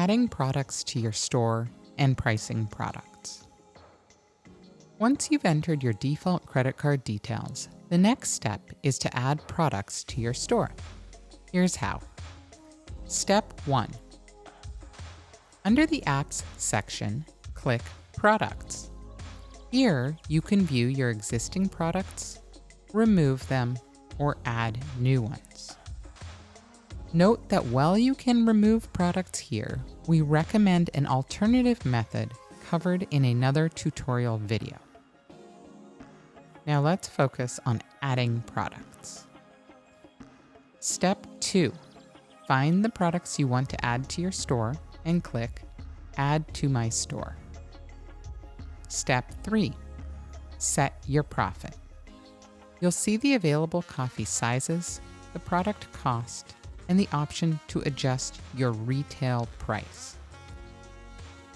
Adding products to your store and pricing products. Once you've entered your default credit card details, the next step is to add products to your store. Here's how. Step 1. Under the Apps section, click Products. Here, you can view your existing products, remove them, or add new ones. Note that while you can remove products here, we recommend an alternative method covered in another tutorial video. Now let's focus on adding products. Step 2. Find the products you want to add to your store and click Add to my store. Step 3. Set your profit. You'll see the available coffee sizes, the product cost, and the option to adjust your retail price.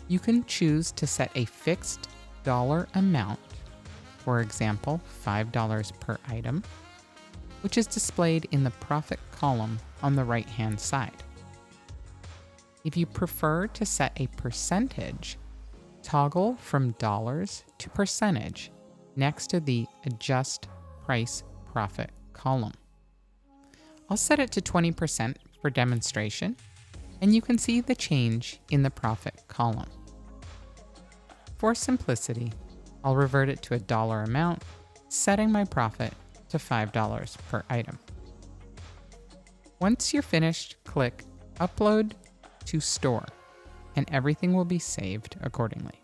You can choose to set a fixed dollar amount, for example, $5 per item, which is displayed in the profit column on the right-hand side. If you prefer to set a percentage, toggle from dollars to percentage next to the Adjust Price Profit column. I'll set it to 20% for demonstration, and you can see the change in the profit column. For simplicity, I'll revert it to a dollar amount, setting my profit to $5 per item. Once you're finished, click Upload to Store, and everything will be saved accordingly.